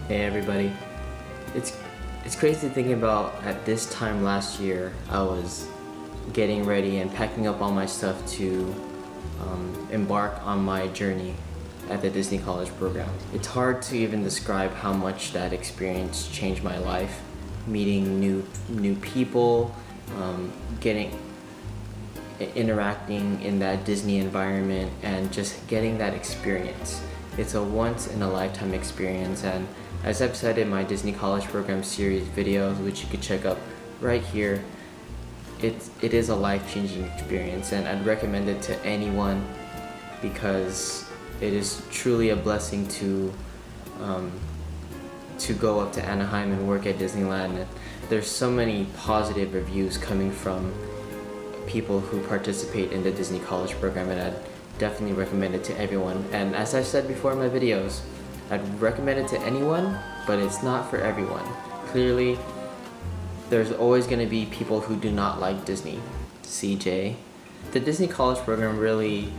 Hey everybody. It's crazy thinking about at this time last year I was getting ready and packing up all my stuff to embark on my journey at the Disney College program. It's hard to even describe how much that experience changed my life. Meeting new people, interacting in that Disney environment, and just getting that experience. It's a once in a lifetime experience, and as I've said in my Disney College Program series videos, which you can check up right here, it is a life-changing experience, and I'd recommend it to anyone because it is truly a blessing to go up to Anaheim and work at Disneyland. And there's so many positive reviews coming from people who participate in the Disney College Program, and I'd definitely recommend it to everyone. And as I said before in my videos, I'd recommend it to anyone, but it's not for everyone. Clearly, there's always going to be people who do not like Disney. CJ. The Disney College Program really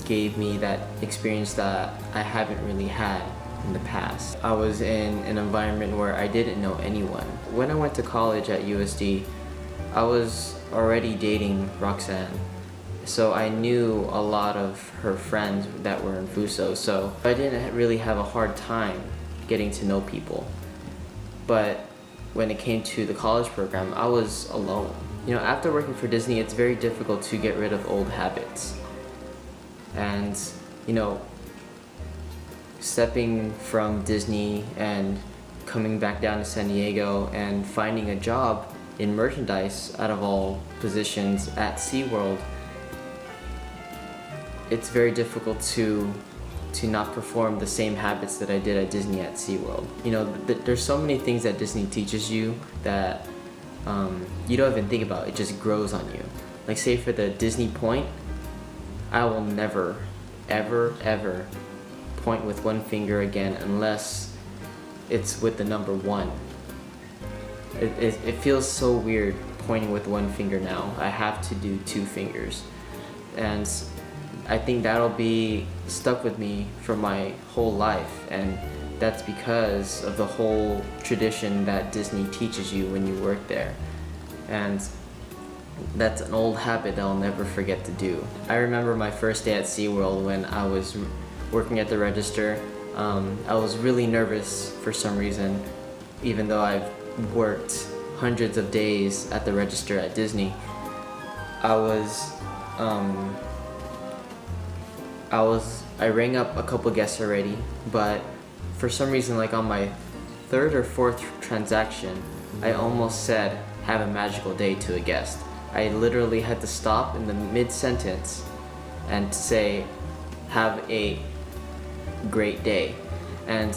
gave me that experience that I haven't really had in the past. I was in an environment where I didn't know anyone. When I went to college at USD, I was already dating Roxanne. So I knew a lot of her friends that were in Fuso, so I didn't really have a hard time getting to know people. But when it came to the college program, I was alone. You know, after working for Disney, it's very difficult to get rid of old habits. And, you know, stepping from Disney and coming back down to San Diego and finding a job in merchandise out of all positions at SeaWorld, it's very difficult to not perform the same habits that I did at Disney at SeaWorld. You know, there's so many things that Disney teaches you that you don't even think about. It just grows on you. Like, say for the Disney point, I will never, ever, ever point with one finger again unless it's with the number 1. It feels so weird pointing with one finger now. I have to do 2 fingers. And I think that'll be stuck with me for my whole life, and that's because of the whole tradition that Disney teaches you when you work there. And that's an old habit that I'll never forget to do. I remember my first day at SeaWorld when I was working at the register. I was really nervous for some reason, even though I've worked hundreds of days at the register at Disney. I rang up a couple guests already, but for some reason, like on my 3rd or 4th transaction, I almost said, "Have a magical day" to a guest. I literally had to stop in the mid-sentence and say, "Have a great day." And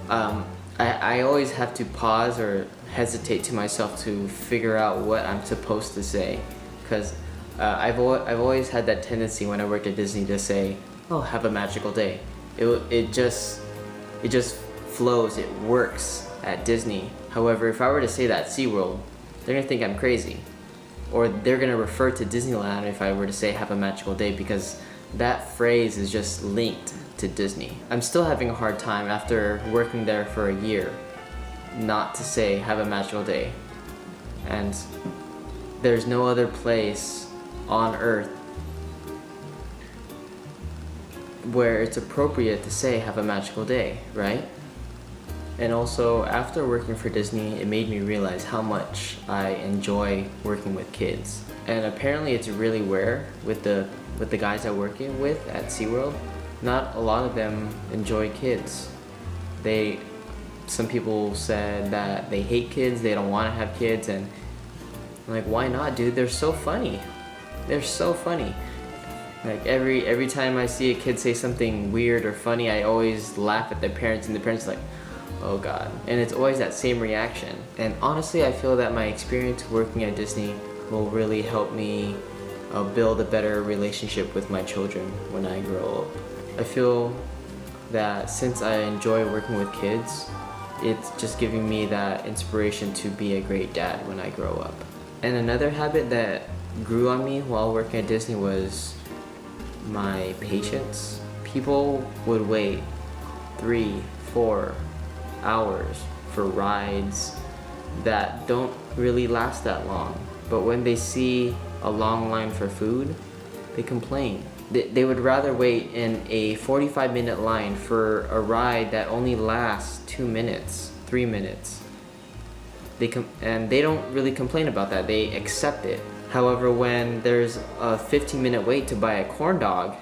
I always have to pause or hesitate to myself to figure out what I'm supposed to say, because I've always had that tendency when I worked at Disney to say, "Oh, have a magical day." It just flows. It works at Disney. However, if I were to say that at SeaWorld, they're gonna think I'm crazy, or they're gonna refer to Disneyland if I were to say "have a magical day," because that phrase is just linked to Disney. I'm still having a hard time after working there for a year not to say "have a magical day," and there's no other place on earth where it's appropriate to say "have a magical day," right? And also, after working for Disney, it made me realize how much I enjoy working with kids. And apparently it's really rare with the guys I work with at SeaWorld. Not a lot of them enjoy kids. Some people said that they hate kids, they don't want to have kids, and I'm like, why not, dude? They're so funny. They're so funny. Like every time I see a kid say something weird or funny, I always laugh at their parents, and the parents are like, "Oh God." And it's always that same reaction. And honestly, I feel that my experience working at Disney will really help me build a better relationship with my children when I grow up. I feel that since I enjoy working with kids, it's just giving me that inspiration to be a great dad when I grow up. And another habit that grew on me while working at Disney was my patience. People would wait 3, 4 hours for rides that don't really last that long. But when they see a long line for food, they complain. They would rather wait in a 45-minute line for a ride that only lasts 2 minutes, 3 minutes. And they don't really complain about that, they accept it. However, when there's a 15-minute wait to buy a corn dog,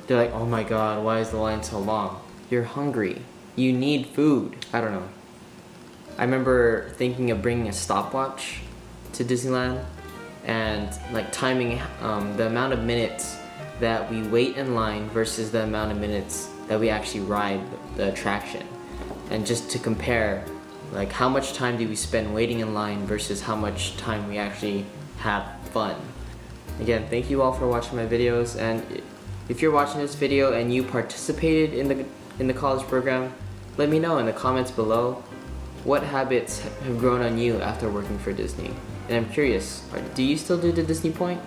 they're like, oh my god, why is the line so long? You're hungry. You need food. I don't know. I remember thinking of bringing a stopwatch to Disneyland and like timing the amount of minutes that we wait in line versus the amount of minutes that we actually ride the attraction. And just to compare, like how much time do we spend waiting in line versus how much time we actually have fun. Again, thank you all for watching my videos, and if you're watching this video and you participated in the college program, let me know in the comments below what habits have grown on you after working for Disney. And I'm curious, do you still do the Disney Point?